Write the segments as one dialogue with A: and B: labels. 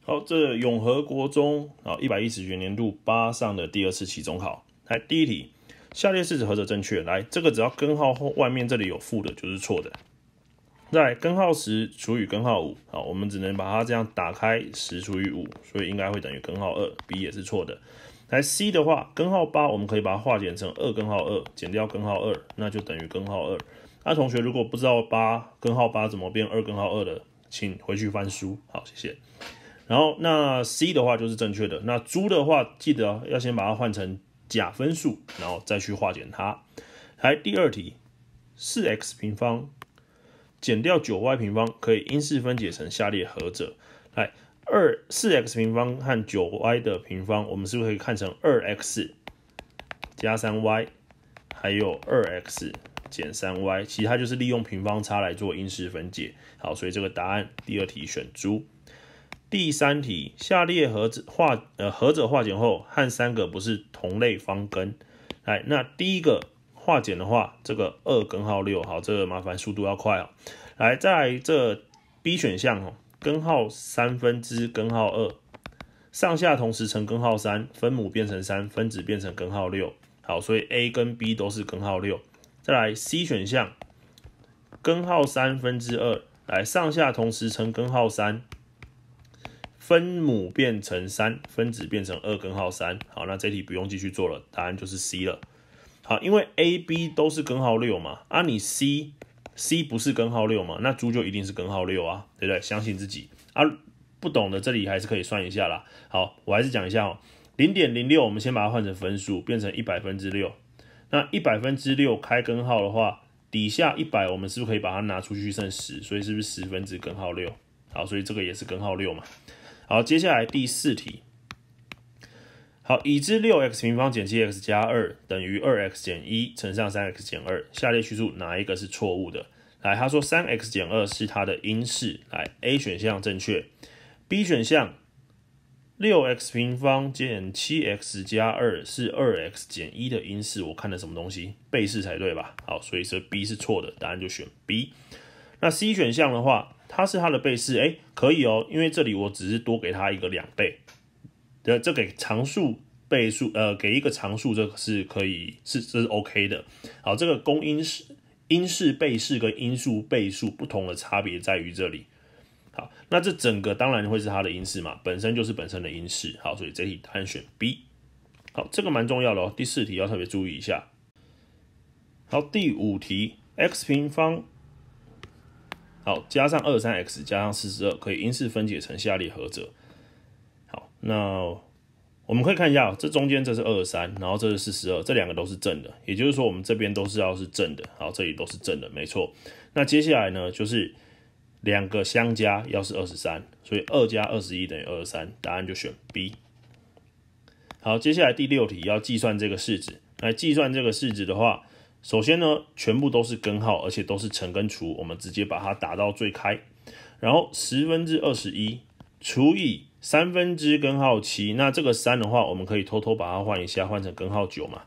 A: 好，这永和国中110学年度8上的第2次期中考。来，第一题，下列式子何者正确？来，这个只要根号后外面这里有负的，就是错的。再来，根号10除以根号5，好，我们只能把它这样打开，10除以5，所以应该会等于根号2 ，B 也是错的。来 C 的话，根号8我们可以把它化简成2根号2，减掉根号2，那就等于根号2。那同学如果不知道根号8怎么变2根号2的，请回去翻书。好，谢谢。然后那 C 的话就是正确的。那猪的话，记得要先把它换成假分数，然后再去化简它。来，第二题，4x 平方减掉9y 平方可以因式分解成下列何者？来，4x 平方和 9y 的平方，我们是不是可以看成 2x 加 3y， 还有 2x 减 3y， 其实它就是利用平方差来做因式分解。好，所以这个答案第二题选猪。第三题，下列何者化简后和3个不是同类方根？来，那第一个化简的话，这个2根号6，好，这个麻烦速度要快哦。来，再来这 B 选项哦，根号3分之根号2，上下同时乘根号3，分母变成3，分子变成根号6。好，所以 A 跟 B 都是根号6。再来 C 选项，根号3分之2，来上下同时乘根号3。分母变成3，分子变成2根号3。好，那这题不用继续做了，答案就是 C 了。好，因为 A、B 都是根号6嘛，你 C 不是根号6嘛，那猪就一定是根号6啊，对不对？相信自己啊，不懂的这里还是可以算一下啦。好，我还是讲一下哦，0.06我们先把它换成分数，变成100分之6。那100分之6开根号的话，底下100我们是不是可以把它拿出去剩10？所以是不是10分之根号6？好，所以这个也是根号6嘛。好，接下来第4题。好，已知 6x 平方减 7x 加2等于 2x 减1乘上 3x 减2，下列叙述哪一个是错误的？来，他说 3x 减2是它的因式，来 A 选项正确。B 选项 6x 平方减 7x 加2是 2x 减1的因式，我看的什么东西？倍式才对吧？好，所以这 B 是错的，答案就选 B。那 C 选项的话，它是它的倍式，可以哦，因为这里我只是多给它一个2倍，这给常数倍数，给一个常数，这个是可以，这是 OK 的。好，这个公因式倍式跟因数倍数不同的差别在于这里。好，那这整个当然会是它的因式嘛，本身就是本身的因式。好，所以这题答案选 B。好，这个蛮重要的哦，第4题要特别注意一下。好，第5题 ，x 平方。好，加上23x 加上42，可以因式分解成下列何者？好，那我们可以看一下，这中间这是23，然后这是42，这两个都是正的，也就是说我们这边都是要是正的，好，这里都是正的，没错。那接下来呢，就是两个相加要是23，所以2加21等于23，答案就选 B。好，接下来第6题要计算这个式子，来计算这个式子的话。首先呢，全部都是根号，而且都是乘跟除，我们直接把它打到最开。然后10分之21除以3分之根号7，那这个3的话，我们可以偷偷把它换一下，换成根号9嘛，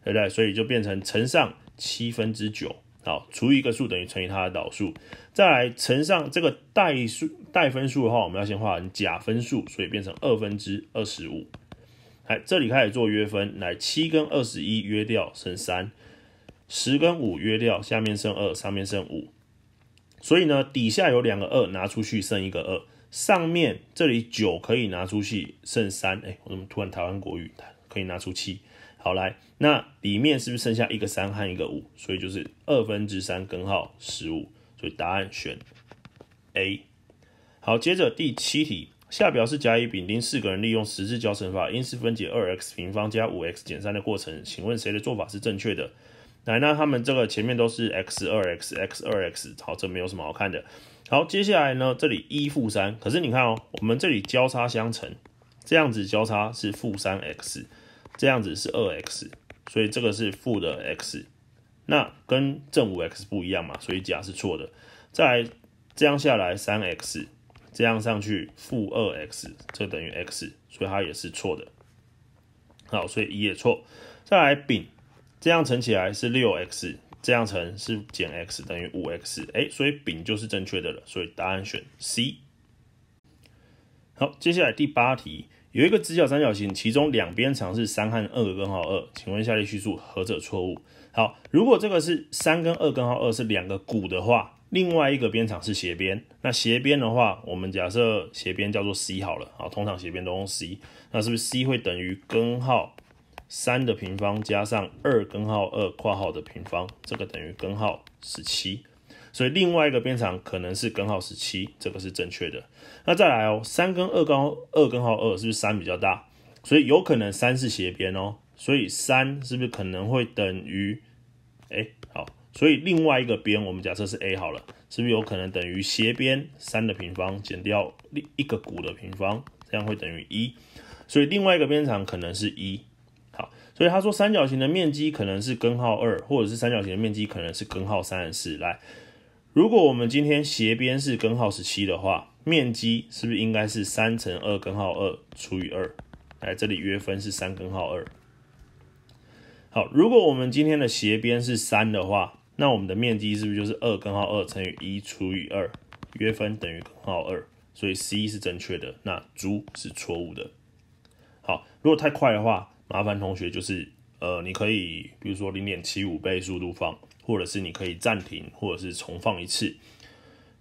A: 对不对？所以就变成乘上7分之9，好，除以一个数等于乘以它的导数，再来乘上这个代分数的话，我们要先画成假分数，所以变成2分之25。来，这里开始做约分，来7跟21约掉剩3。10跟5约掉，下面剩2，上面剩5，所以呢，底下有2个2拿出去剩一个2，上面这里9可以拿出去剩3，我怎么突然台湾国语可以拿出7？好，来，那里面是不是剩下一个3和一个5？所以就是2分之3根号15，所以答案选 A。好，接着第7题，下表是甲乙丙丁4个人利用十字交乘法因式分解 2x 平方加 5x 减3的过程，请问谁的做法是正确的？来，那他们这个前面都是 x2x， 好，这没有什么好看的。好，接下来呢，这里1负3，可是你看哦，我们这里交叉相乘，这样子交叉是负3x， 这样子是2x， 所以这个是负的 x， 那跟正 5x 不一样嘛，所以甲是错的。再来这样下来 3x， 这样上去负 2x， 这等于 x， 所以它也是错的。好，所以乙也错。再来丙。这样乘起来是 6x， 这样乘是减 x 等于 5x， 所以丙就是正确的了，所以答案选 C。好，接下来第8题，有一个直角三角形，其中两边长是3和2个根号2，请问下列叙述何者错误？好，如果这个是3跟2根号2是两个股的话，另外一个边长是斜边，那斜边的话，我们假设斜边叫做 C 好了，好，通常斜边都用 C， 那是不是 C 会等于根号3的平方加上2根号2括号的平方，这个等于根号17，所以另外一个边长可能是根号17，这个是正确的。那再来哦，3跟2根号2是不是3比较大？所以有可能3是斜边哦，所以3是不是可能会等于好，所以另外一个边我们假设是 A 好了，是不是有可能等于斜边3的平方减掉一个股的平方，这样会等于1，所以另外一个边长可能是1。好，所以他说三角形的面积可能是根号2，或者是三角形的面积可能是根号3和4。来，如果我们今天斜边是根号17的话，面积是不是应该是3乘2根号2除以2？来，这里约分是3根号2。好，如果我们今天的斜边是3的话，那我们的面积是不是就是2根号2乘以1除以2，约分等于根号2，所以 C 是正确的，那猪是错误的。好，如果太快的话，麻烦同学就是你可以比如说 0.75 倍速度放，或者是你可以暂停，或者是重放一次。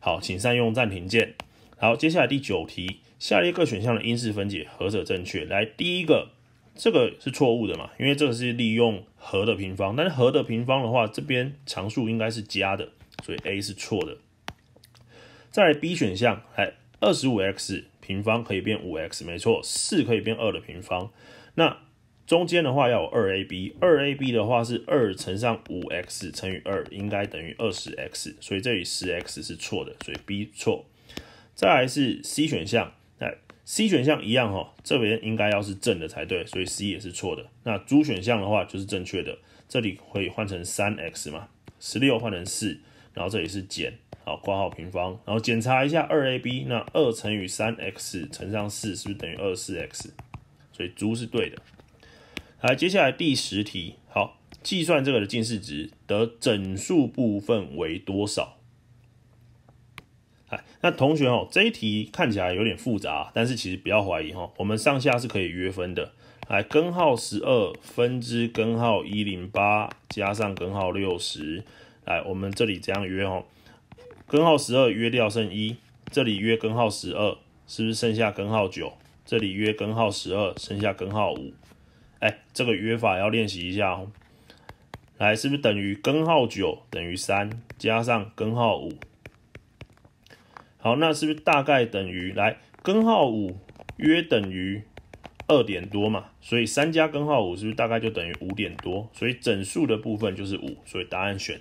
A: 好，请善用暂停键。好，接下来第9题，下列各选项的因式分解何者正确？来，第一个，这个是错误的嘛，因为这个是利用和的平方，但是和的平方的话，这边常数应该是加的，所以 A 是错的。再来 B 选项，来 25x 平方可以变 5x， 没错，4可以变2的平方。那中间的话要有 2ab 的话是2乘上 5x 乘以2，应该等于20x， 所以这里 10x 是错的，所以 B 错。再来是 C 选项，C 选项一样哦，这边应该要是正的才对，所以 C 也是错的。那猪选项的话就是正确的，这里可以换成 3x 嘛，16换成4，然后这里是减，好，括号平方，然后检查一下 2ab， 那2乘以 3x 乘上4是不是等于 24x？ 所以猪是对的。来，接下来第10题，好，计算这个的近似值，得整数部分为多少？那同学这一题看起来有点复杂，但是其实不要怀疑我们上下是可以约分的。来，根号12分之根号108加上根号60，来，我们这里这样约根号12约掉剩1，这里约根号12，是不是剩下根号9？这里约根号12，剩下根号5。这个约法要练习一下来，是不是等于根号9等于3加上根号5？好，那是不是大概等于来根号5约等于2点多嘛？所以3加根号5是不是大概就等于5点多？所以整数的部分就是5，所以答案选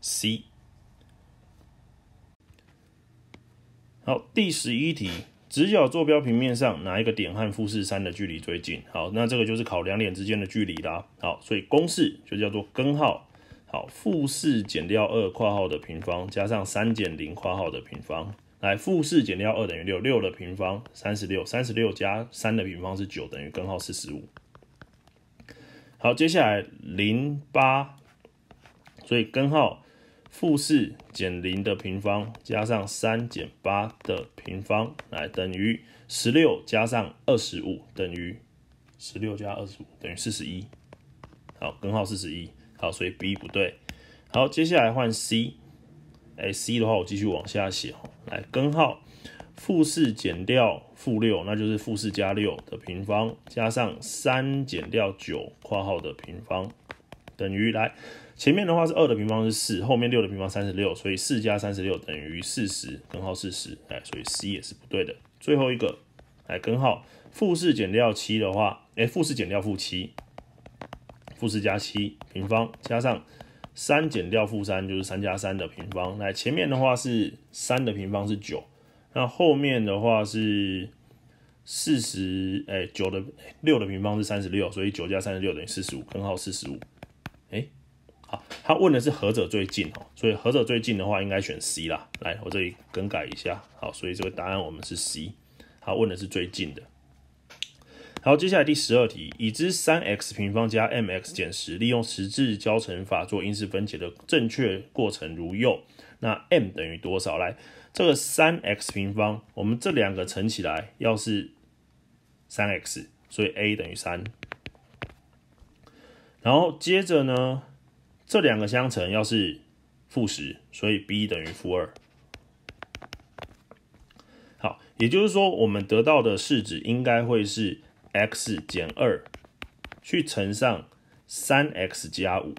A: C。好，第11题，直角坐标平面上哪一个点和富士山的距离最近？好，那这个就是考两点之间的距离啦。好，所以公式就叫做根号，好，负4减掉2括号的平方加上3减0括号的平方。来，负4减掉2等于6， 6的平方36， 36加3的平方是9，等于根号45。好，接下来08，所以根号负4减0的平方加上3减8的平方，来等于16加上25，等于16加25等于41。好，根号41。好，所以 B 不对。好，接下来换 C。C 的话我继续往下写，来，根号负4减掉负6，那就是负4加6的平方加上3减掉9括号的平方，等于来前面的话是2的平方是4，后面6的平方36，所以4加36等于40，根号40，所以 C 也是不对的。最后一个，来，根号负4减掉7的话，负4减掉负7，负4加7平方加上3减掉负3就是3加3的平方，来，前面的话是3的平方是9，那后面的话是40，9的6的平方是36，所以9加36等于45，根号45。好，他问的是何者最近所以何者最近的话应该选 C 啦。来，我这里更改一下，好，所以这个答案我们是 C， 他问的是最近的。好，接下来第12题，已知 3x 平方加 mx 减10，利用十字交乘法做因式分解的正确过程如右。那 m 等于多少？来，这个 3x 平方，我们这两个乘起来要是 3x， 所以 a 等于3。然后接着呢，这两个相乘要是-10，所以 b 等于-2。好，也就是说我们得到的式子应该会是 x 减2去乘上 3x 加5。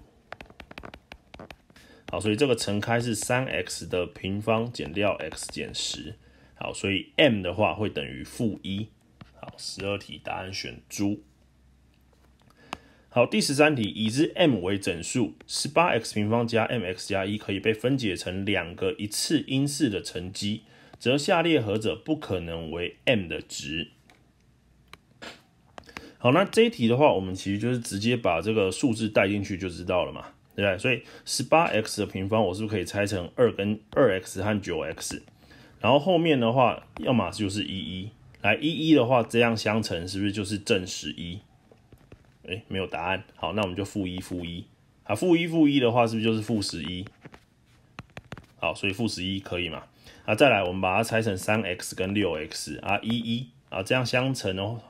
A: 好，所以这个乘开是 3x 的平方减掉 x 减10。好，所以 m 的话会等于-1。好，12题答案选猪。好，第13题，已知 m 为整数 ，18x 平方加 mx 加1可以被分解成两个一次因式的乘积，则下列何者不可能为 m 的值？好，那这一题的话，我们其实就是直接把这个数字带进去就知道了嘛，对不对？所以 18x 的平方，我是不是可以拆成2x 和 9x？ 然后后面的话，要么就是11，来11的话，这样相乘是不是就是正11？没有答案。好，那我们就-1啊，-1的话是不是就是-11？好，所以-11可以嘛？啊，再来我们把它拆成 3x 跟 6x 啊，11啊，这样相乘哦，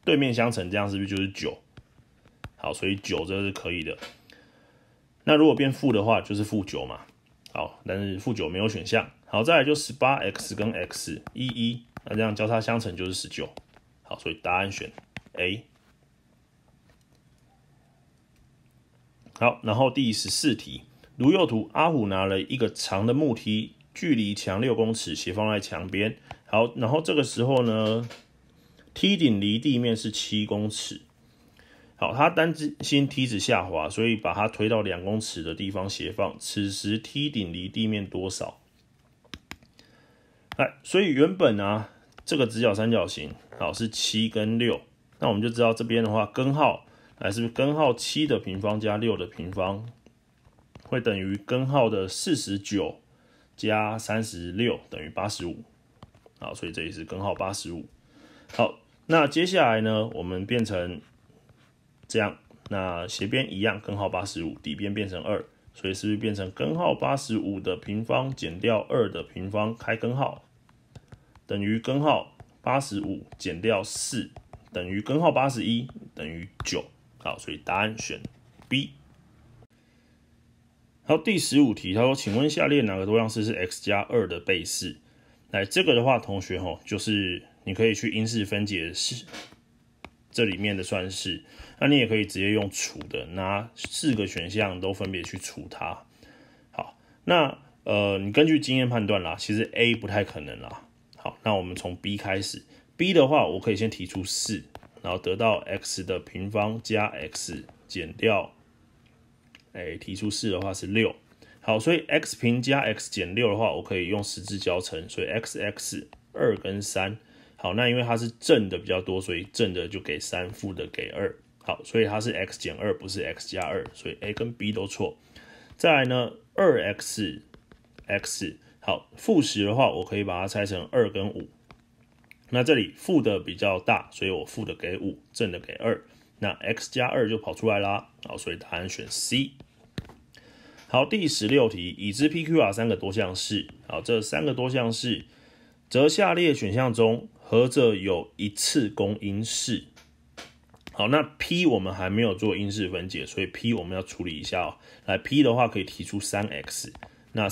A: 对面相乘，这样是不是就是9？好，所以9这是可以的。那如果变负的话，就是-9嘛。好，但是-9没有选项。好，再来就 18x 跟 x 11，那这样交叉相乘就是19。好，所以答案选 A。好，然后第14题，如右图，阿虎拿了一个长的木梯，距离墙6公尺，斜放在墙边。好，然后这个时候呢，梯顶离地面是7公尺。好，他担心梯子下滑，所以把它推到2公尺的地方斜放。此时梯顶离地面多少？所以原本啊，这个直角三角形好是7跟6，那我们就知道这边的话根号。是不是根号7的平方加6的平方会等于根号的49加36等于85。好，所以这里是根号85。好，那接下来呢，我们变成这样，那斜边一样，根号85，底边变成2，所以是不是变成根号85的平方减掉2的平方开根号等于根号85减掉4等于根号81等于9。好，所以答案选 B。好，第15题，他说，请问下列哪个多项式是 x 加2的倍式？来，这个的话，同学就是你可以去因式分解式这里面的算式，那你也可以直接用除的，拿4个选项都分别去除它。好，那你根据经验判断啦，其实 A 不太可能啦。好，那我们从 B 开始 ，B 的话，我可以先提出4。然后得到 x 的平方加 x 减掉，提出4的话是6。好，所以 x 平加 x 减6的话，我可以用十字交乘，所以 x 2跟3。好，那因为它是正的比较多，所以正的就给3，负的给2。好，所以它是 x 减2，不是 x 加2，所以 A 跟 B 都错。再来呢 ，2x， 好，-10的话，我可以把它拆成2跟5。那这里负的比较大，所以我负的给5，正的给2，那 x 加2就跑出来啦。好，所以答案选 C。好，第16题，已知 PQR 3个多项式，好，这3个多项式，则下列选项中何者有一次公因式？好，那 P 我们还没有做因式分解，所以 P 我们要处理一下哦。来 P 的话可以提出 3x， 那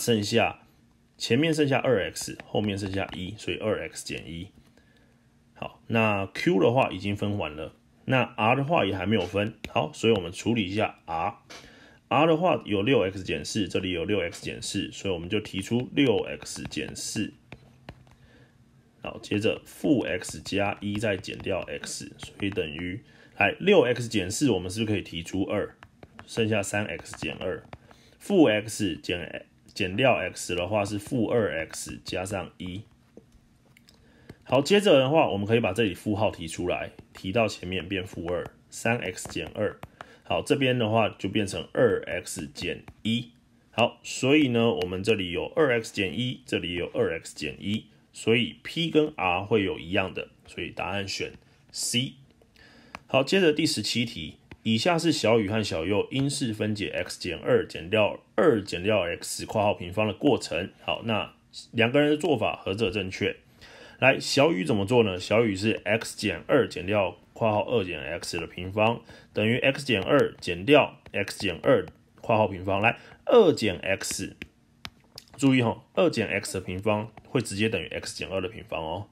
A: 前面剩下 2x， 后面剩下1，所以 2x 减1。好，那 Q 的话已经分完了，那 R 的话也还没有分。好，所以我们处理一下 R。R 的话有 6x 减4，这里有 6x 减4，所以我们就提出 6x 减4。好，接着负 x 加1再减掉 x， 所以等于6x 减4，我们是不是可以提出2，剩下 3x 减2。负 x 减掉 x 的话是负 2x 加上1。好，接着的话，我们可以把这里负号提出来，提到前面变负2 ，3x 减2。好，这边的话就变成 2x 减1。好，所以呢，我们这里有 2x 减1，这里有 2x 减1，所以 P 跟 R 会有一样的，所以答案选 C。好，接着第17题，以下是小雨和小右因式分解 x 减2减掉2减掉 x 括号平方的过程。好，那两个人的做法何者正确？来，小雨怎么做呢？小雨是 x 减2减掉括号2减 x 的平方等于 x 减2减掉 x 减2括号平方。来，2减 x， 注意2减 x 的平方会直接等于 x 减2的平方哦。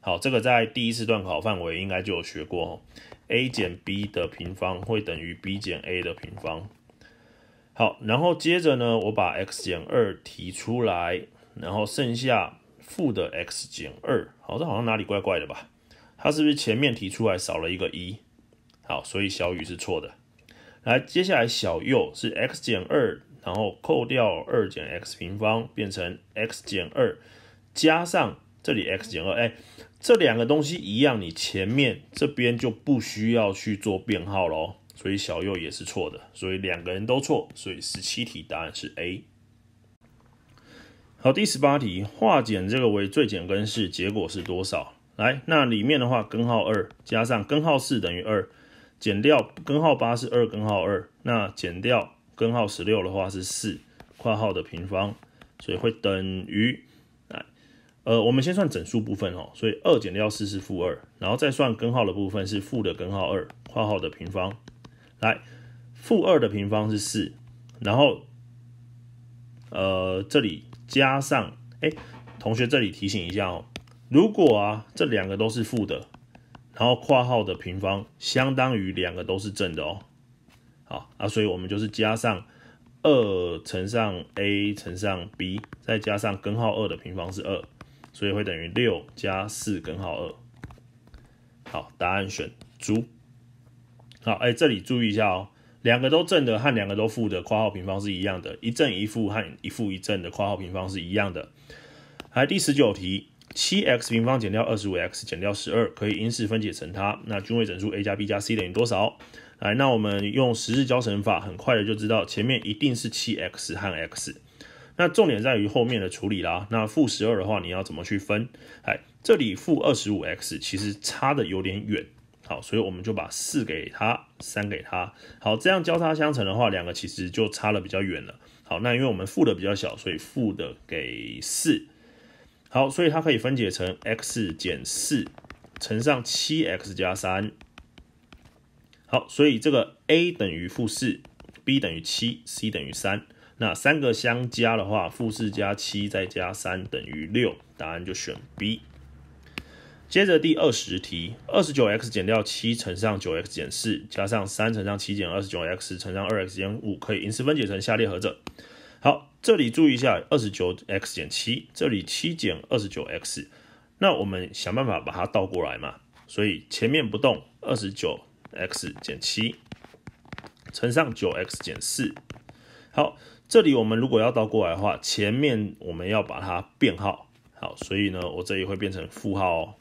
A: 好，这个在第一次段考范围应该就有学过，a 减 b 的平方会等于 b 减 a 的平方。好，然后接着呢，我把 x 减2提出来，然后剩下负的 x 减2。好，这好像哪里怪怪的吧？它是不是前面提出来少了一个1？好，所以小雨是错的。来，接下来小右是 x 减2，然后扣掉2减 x 平方，变成 x 减2加上这里 x 减2，这两个东西一样，你前面这边就不需要去做变号咯，所以小右也是错的，所以两个人都错，所以17题答案是 A。好，第18题，化简这个为最简根式，结果是多少？来，那里面的话，根号2加上根号4等于2，减掉根号8是2根号2，那减掉根号16的话是4括号的平方，所以会等于我们先算整数部分所以2减掉4是负2，然后再算根号的部分是负的根号2括号的平方。来，负2的平方是4，然后这里加上同学这里提醒一下如果这两个都是负的，然后括号的平方相当于两个都是正的好所以我们就是加上2乘上 a 乘上 b， 再加上根号2的平方是2，所以会等于6加4根号2。好，答案选猪。好，这里注意一下两个都正的和两个都负的括号平方是一样的，一正一负和一负一正的括号平方是一样的。来，第19题，7x 平方减掉 25x 减掉12，可以因式分解成它。那均位整数 a 加 b 加 c 等于多少？来，那我们用十字交乘法，很快的就知道前面一定是 7x 和 x。那重点在于后面的处理啦。那负12的话，你要怎么去分？这里负 25x 其实差的有点远。好，所以我们就把4给它，3给它。好，这样交叉相乘的话，两个其实就差了比较远了。好，那因为我们负的比较小，所以负的给4。好，所以它可以分解成 x 减4乘上 7x 加3。好，所以这个 a 等于负4 ，b 等于7 ，c 等于3。那三个相加的话，负4加7再加3等于6，答案就选 B。接着第20题 ，29x 减掉7乘上 9x 减4，加上3乘上7减 29x 乘上 2x 减5，可以因式分解成下列何者？好，这里注意一下 29x 减7，这里7减 29x， 那我们想办法把它倒过来嘛，所以前面不动 29x 减7乘上 9x 减4。好，这里我们如果要倒过来的话，前面我们要把它变号。好，所以呢，我这里会变成负号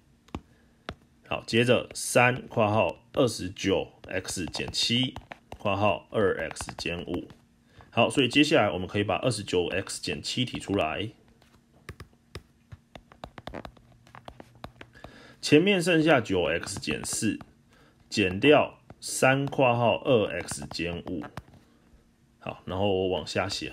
A: 好，接着3括号 29x 减7括号 2x 减5。好，所以接下来我们可以把 29x 减7提出来，前面剩下 9x 减4，减掉3括号 2x 减5。好，然后我往下写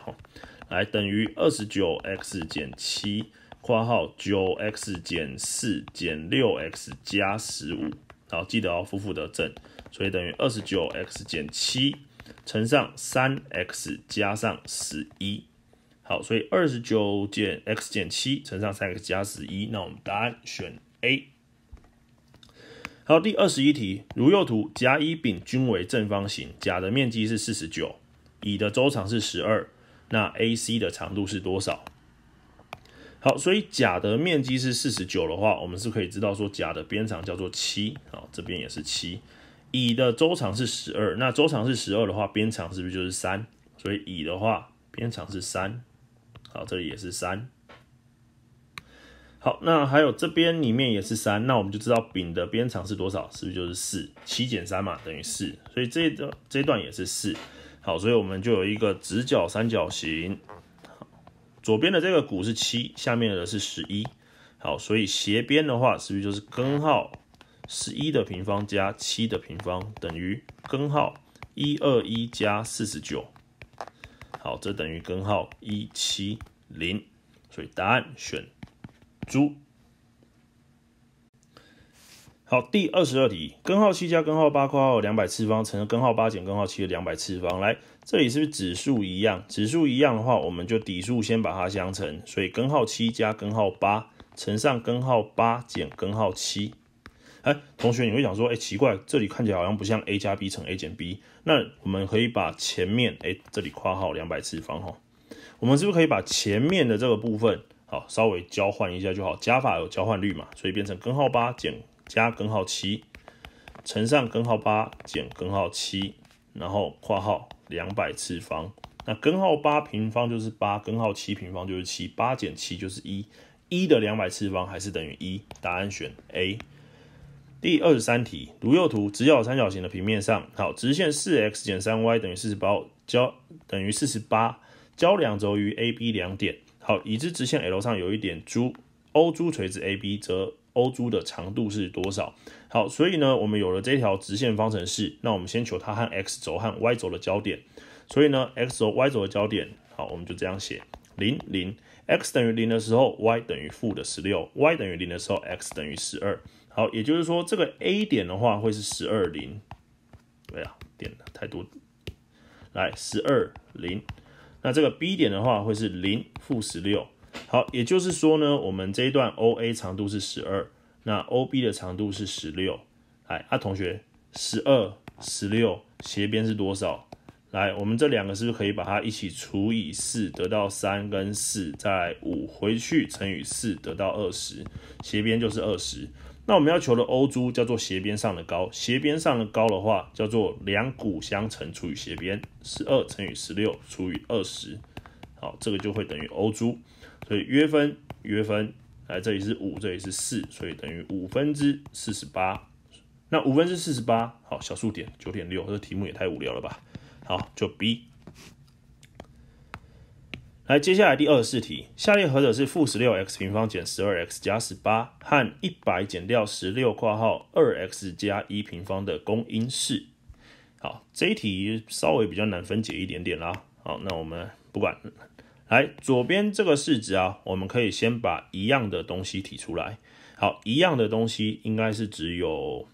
A: 来等于 29x 减7括号 9x 减4减 6x 加15。好，记得负负得正，所以等于 29x 减7乘上 3x 加上11。好，所以29减 x 减7乘上 3x 加11，那我们答案选 A。好，第21题，如右图甲、乙、丙均为正方形，甲的面积是49，乙的周长是12，那 AC 的长度是多少？好，所以甲的面积是49的话，我们是可以知道说甲的边长叫做7，好，这边也是7。乙的周长是12，那周长是12的话，边长是不是就是3？所以乙的话，边长是3。好，这里也是3。好，那还有这边里面也是3，那我们就知道丙的边长是多少？是不是就是4？7减3嘛，等于4。所以这一段也是4。好，所以我们就有一个直角三角形。左边的这个弧是7，下面的是11。好，所以斜边的话，是不是就是根号11的平方加7的平方等于根号121加49？好，这等于根号170。所以答案选猪。好，第22题，根号7加根号8括号200次方乘根号8减根号7的200次方。来，这里是不是指数一样？指数一样的话，我们就底数先把它相乘，所以根号7加根号8乘上根号8减根号7。同学你会想说，奇怪，这里看起来好像不像 a 加 b 乘 a 减 b。那我们可以把前面，这里括号200次方我们是不是可以把前面的这个部分，稍微交换一下就好？加法有交换率嘛，所以变成根号8加根号7乘上根号8减根号7，然后括号200次方。那根号8平方就是8，根号7平方就是7，8减7就是1，1的200次方还是等于1，答案选 A。第23题，如右图，直角三角形的平面上，直线 4x 减 3y 等于48，交两轴于 A、B 两点。已知直线 L 上有一点O 珠垂直 AB， 则 O 珠的长度是多少？所以呢，我们有了这条直线方程式，那我们先求它和 x 轴和 y 轴的交点。所以呢 ，x 轴、y 轴的交点，我们就这样写：0、0。x 等于0的时候 ，y 等于负的16；y 等于0的时候 ，x 等于12。也就是说，这个 A 点的话会是12、0。对啊，点太多。来，12、0。那这个 B 点的话会是0、负16。也就是说呢，我们这一段 OA 长度是12，那 OB 的长度是16。同学，12、16斜边是多少？来，我们这两个是不是可以把它一起除以4，得到3跟4，再来5回去乘以4，得到20，斜边就是20。那我们要求的 O 珠叫做斜边上的高，斜边上的高的话叫做两股相乘除以斜边，12乘以16除以20，这个就会等于 O 珠。所以约分，来这里是5，这里是4，所以等于48/48。那48/48，小数点9.6，这个题目也太无聊了吧？就 B。来，接下来第24题，下列何者是负16x 平方减 12x 加18和100减掉16括号 2x 加1平方的公因式？这一题稍微比较难分解一点点啦。那我们不管。来，左边这个式子我们可以先把一样的东西提出来。一样的东西应该是只有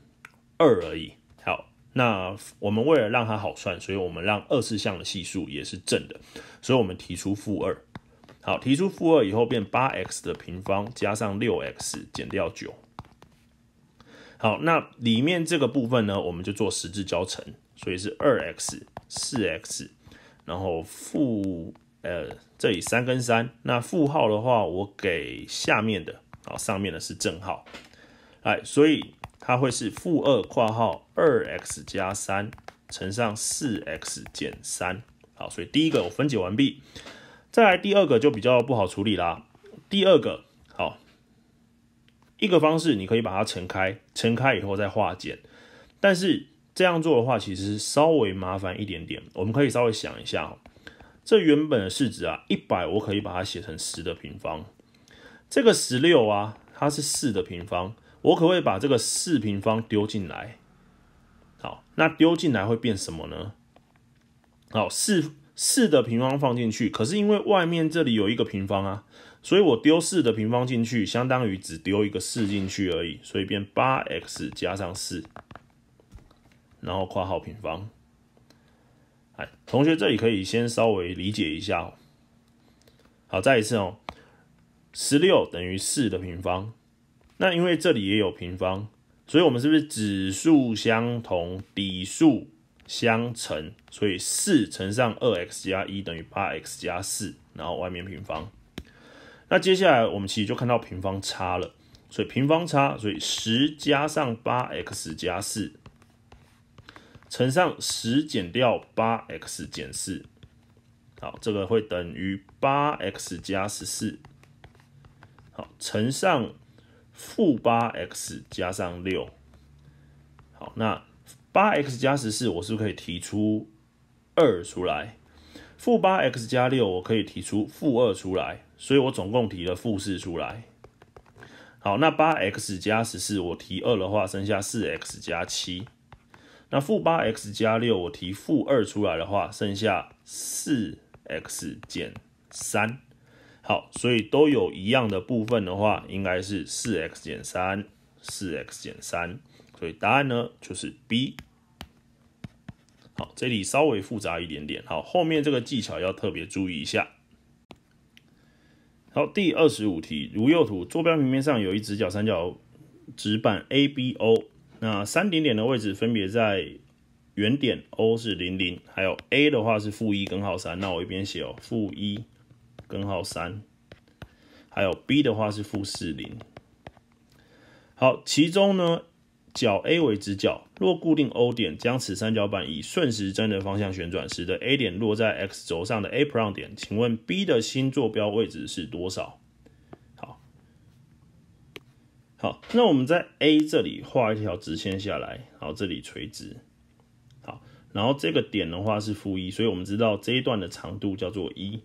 A: 2而已。那我们为了让它好算，所以我们让二次项的系数也是正的，所以我们提出负2。提出负2以后变 8x 的平方加上 6x 减掉9。那里面这个部分呢，我们就做十字交乘，所以是 2x、4x， 然后这里3跟3，那负号的话我给下面的，上面的是正号。所以它会是负2括号 2x 加3乘上 4x 减3。所以第一个我分解完毕。再来第二个就比较不好处理啦。第二个，一个方式你可以把它乘开，乘开以后再化简。但是这样做的话，其实稍微麻烦一点点。我们可以稍微想一下，这原本的式子100我可以把它写成10的平方。这个16它是4的平方。我可不可以把这个4平方丢进来？那丢进来会变什么呢？4的平方放进去，可是因为外面这里有一个平方所以我丢4的平方进去，相当于只丢一个4进去而已，所以变 8x 加上4，然后括号平方。同学这里可以先稍微理解一下。再一次16等于4的平方。那因为这里也有平方，所以我们是不是指数相同，底数相乘？所以4乘上 2x 加1等于 8x 加4，然后外面平方。那接下来我们其实就看到平方差了，所以平方差，所以10加上 8x 加4乘上10减掉 8x 减4，这个会等于 8x 加14，乘上负 8x 加上6。那 8x 加14我是不是可以提出2出来？负 8x 加6我可以提出负2出来，所以我总共提了负4出来。那 8x 加14我提2的话，剩下 4x 加7。那负 8x 加6我提负2出来的话，剩下 4x 减3。好，所以都有一样的部分的话，应该是 4x 减3 4x 减3，所以答案呢就是 B。好，这里稍微复杂一点点，好，后面这个技巧要特别注意一下。好，第25题，如右图，坐标平面上有一直角三角直板 ABO， 那3点点的位置分别在原点 O 是00，还有 A 的话是-1根号3，那我一边写哦，-1根号3，还有 B 的话是-40。好，其中呢，角 A 为直角，若固定 O 点，将此三角板以顺时针的方向旋转，使得 A 点落在 X 轴上的 A' 点，请问 B 的新坐标位置是多少？好，那我们在 A 这里画一条直线下来，好，这里垂直，好，然后这个点的话是-1，所以我们知道这一段的长度叫做1，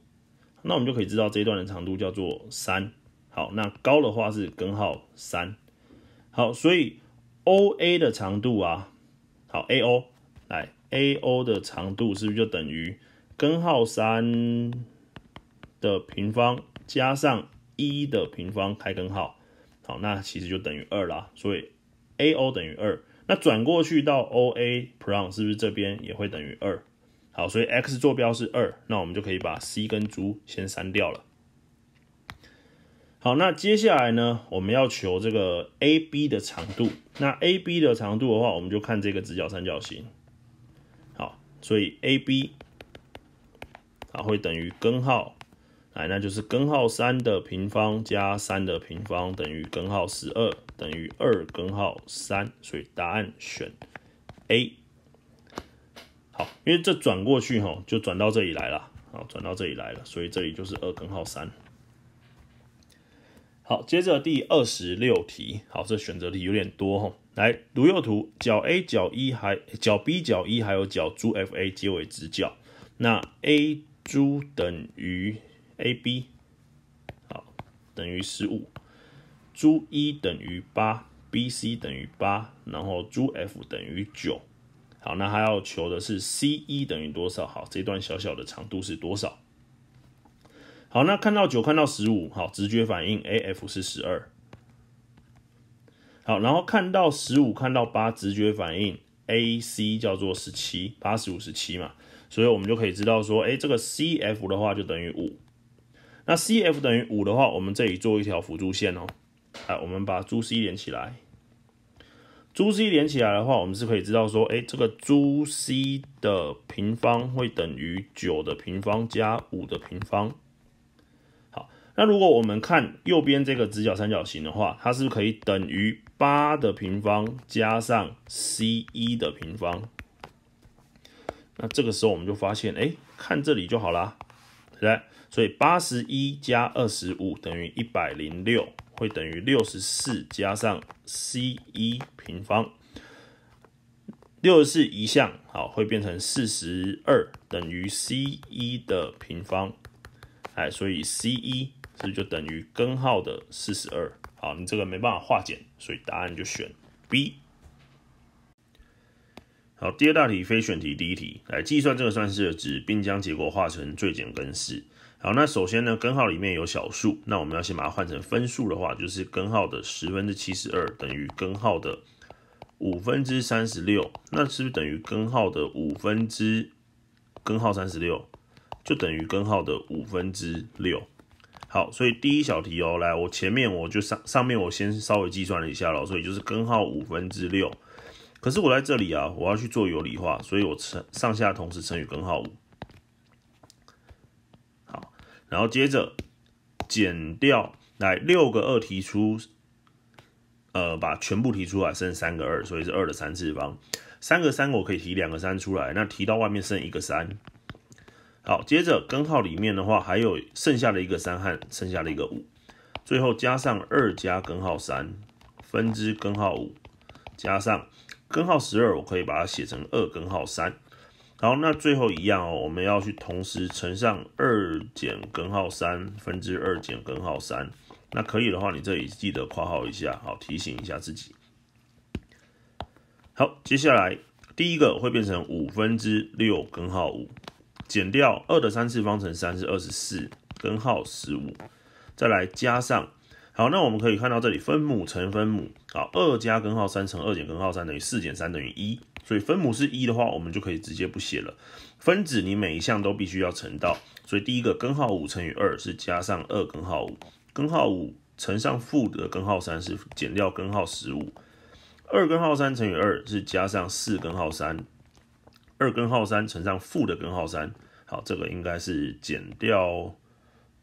A: 那我们就可以知道这一段的长度叫做3。好，那高的话是根号3。好，所以 OA 的长度啊，好 AO 来 AO 的长度是不是就等于根号3的平方加上1的平方开根号？好，那其实就等于2啦，所以 AO 等于2。那转过去到 OA' 是不是这边也会等于2？好，所以 X 坐标是2，那我们就可以把 C 跟猪先删掉了。好，那接下来呢，我们要求这个 AB 的长度。那 AB 的长度的话，我们就看这个直角三角形。好，所以 AB 好会等于根号，来，那就是根号3的平方加3的平方等于根号12等于2根号3，所以答案选 A。好，因为这转过去就转到这里来了，好，转到这里来了，所以这里就是2根号3。好，接着第26题，好，这选择题有点多来，如右图，角 A、角 B、角 E 还有角珠 FA 皆为直角，那 A 珠等于 AB， 好，等于15，珠 E 等于8 ，BC 等于8，然后珠 F 等于9。好，那还要求的是 CE 等于多少？好，这段小小的长度是多少？好，那看到9，看到15，好，直觉反应 AF 是12。好，然后看到15，看到8，直觉反应 AC 叫做17， 8、15、17嘛，所以我们就可以知道说，这个 CF 的话就等于5。那 CF 等于5的话，我们这里做一条辅助线哦。来，我们把珠 C 连起来。珠 C 连起来的话，我们是可以知道说，这个珠 C 的平方会等于9的平方加5的平方。好，那如果我们看右边这个直角三角形的话，它是不是可以等于8的平方加上 C1 的平方？那这个时候我们就发现，看这里就好啦，对不对？所以81加25等于106，会等于64加上 C1 平方。64移项，好，会变成42等于 C1 的平方。所以 C1 是不是就等于根号的42？好，你这个没办法化简，所以答案就选 B。好，第二大题非选题第一题，来计算这个算式的值，并将结果化成最简根式。好，那首先呢，根号里面有小数，那我们要先把它换成分数的话，就是根号的72等于根号的36，那是不是等于根号的根号36，就等于根号的6/5。好，所以第一小题哦，来，我前面我就上面我先稍微计算了一下了，所以就是根号6/5。可是我在这里啊，我要去做有理化，所以我上下同时乘以根号5。好，然后接着减掉，来6个2提出，把全部提出来，剩3个2，所以是2的3次方。3个3我可以提2个3出来，那提到外面剩1个3。好，接着根号里面的话，还有剩下的1个3和剩下的1个5，最后加上2加根号3分之根号5，加上根号12，我可以把它写成2根号3。好，那最后一样哦，我们要去同时乘上2减根号3分之2减根号3。那可以的话，你这里记得括号一下，好，提醒一下自己。好，接下来第一个会变成5/6根号5，减掉2的3次方乘3是24根号15，再来加上，好，那我们可以看到这里分母乘分母，好，2加根号3乘2减根号3等于4减3等于1，所以分母是1的话，我们就可以直接不写了。分子你每一项都必须要乘到，所以第一个根号5乘以2是加上2根号5，根号5乘上负的根号3是减掉根号15，2根号3乘以2是加上4根号3，2根号3乘上负的根号3，好，这个应该是减掉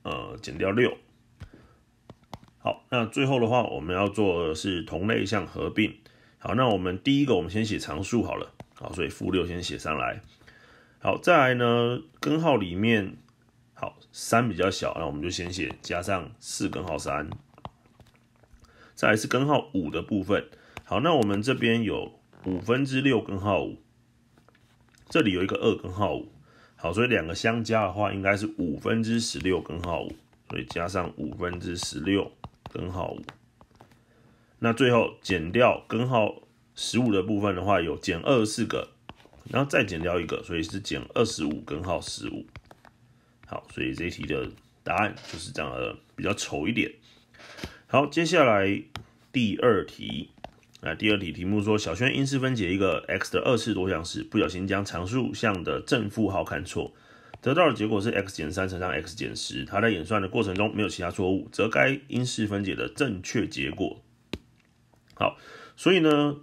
A: 6。好，那最后的话，我们要做的是同类项合并。好，那我们第一个，我们先写常数好了。好，所以-6先写上来。好，再来呢，根号里面，好，3比较小，那我们就先写加上4根号3。再来是根号5的部分。好，那我们这边有6/5根号5，这里有一个2根号5。好，所以两个相加的话，应该是16/5根号5，所以加上16/5根号5。那最后减掉根号15的部分的话，有减24个，然后再减掉一个，所以是减25根号15。好，所以这一题的答案就是这样的，比较丑一点。好，接下来第二题。第二题题目说，小轩因式分解一个 x 的2次多项式，不小心将常数项的正负号看错，得到的结果是 x 减3乘上 x 减10。他在演算的过程中没有其他错误，则该因式分解的正确结果。好，所以呢，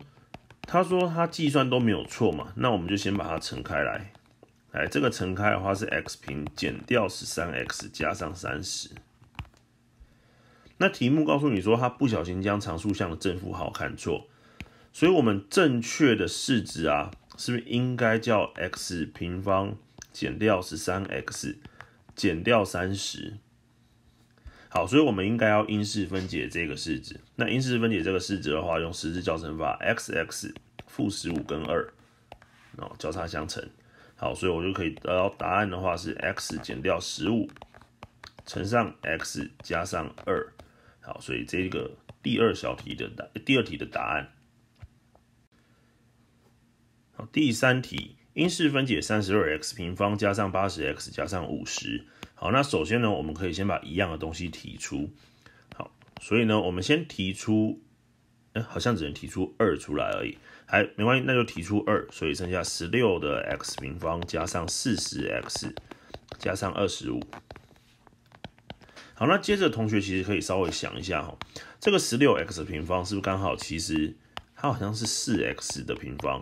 A: 他说他计算都没有错嘛，那我们就先把它乘开来。这个乘开的话是 x 平减掉 13x 加上30。那题目告诉你说，他不小心将常数项的正负号看错，所以我们正确的式子啊，是不是应该叫 x 平方减掉 13x 减掉30？好，所以我们应该要因式分解这个式子。那因式分解这个式子的话，用十字校乘法 ，x 负15跟2，交叉相乘。好，所以我就可以得到答案的话是 x 减掉15乘上 x 加上2。好，所以这个第二题的答案。好，第三题，因式分解32x 平方加上80x 加上50。好，那首先呢，我们可以先把一样的东西提出。好，所以呢，我们先提出，好像只能提出2出来而已，还没关系，那就提出2，所以剩下16的 x 平方加上40x 加上25。好，那接着同学其实可以稍微想一下这个16x 平方是不是刚好其实它好像是4x 的平方，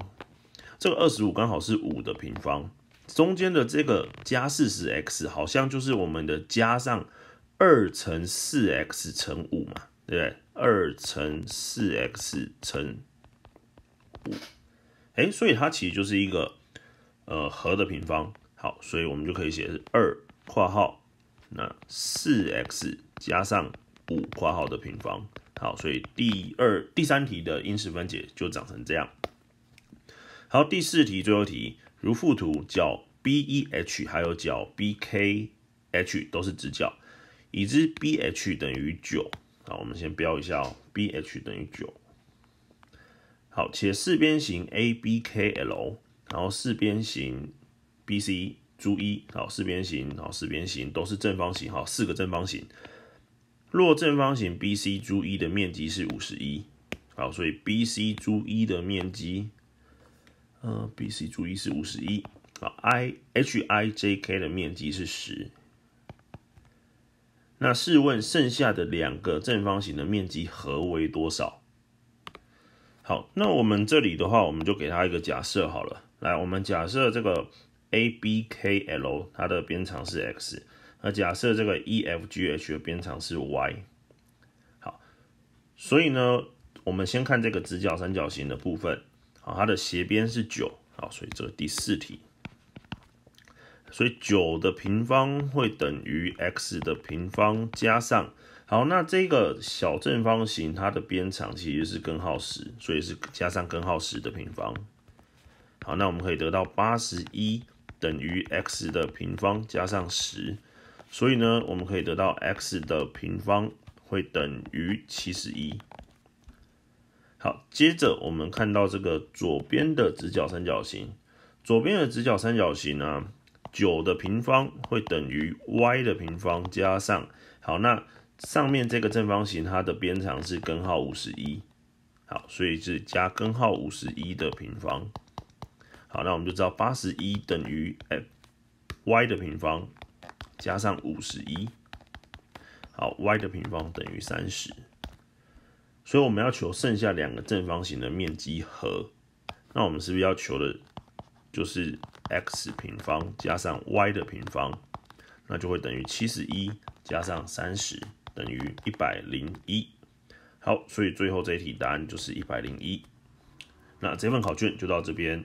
A: 这个25刚好是5的平方，中间的这个加40x 好像就是我们的加上2乘 4x 乘5嘛，对不对？2乘 4x 乘5，所以它其实就是一个和的平方。好，所以我们就可以写是2括号那 4x 加上5括号的平方。好，所以第三题的因式分解就长成这样。好，第四题最后一题，如附图，角 BEH 还有角 BKH 都是直角，已知 BH 等于9。好，我们先标一下BH 等于9。好，且四边形 ABKL， 然后四边形 BC。注意，好，四边形都是正方形，好，4个正方形。若正方形 BC 珠1的面积是51，好，所以 BC 珠1的面积，BC 珠1是51，好 ，HIJK 的面积是10。那试问剩下的2个正方形的面积和为多少？好，那我们这里的话，我们就给它一个假设好了。来，我们假设这个 ABKL 它的边长是 x， 那假设这个 EFGH 的边长是 y。好，所以呢，我们先看这个直角三角形的部分，好，它的斜边是9，好，所以这个第四题，所以9的平方会等于 x 的平方加上，好，那这个小正方形它的边长其实是根号10，所以是加上根号10的平方。好，那我们可以得到81等于 x 的平方加上10，所以呢，我们可以得到 x 的平方会等于71。好，接着我们看到这个左边的直角三角形，左边的直角三角形呢，9的平方会等于 y 的平方加上，好，那上面这个正方形它的边长是根号51，好，所以是加根号51的平方。好，那我们就知道81等于 y 的平方加上51，好 ，y 的平方等于30。所以我们要求剩下两个正方形的面积和，那我们是不是要求的就是 x 平方加上 y 的平方，那就会等于71加上30等于101。好，所以最后这一题答案就是101。那这份考卷就到这边。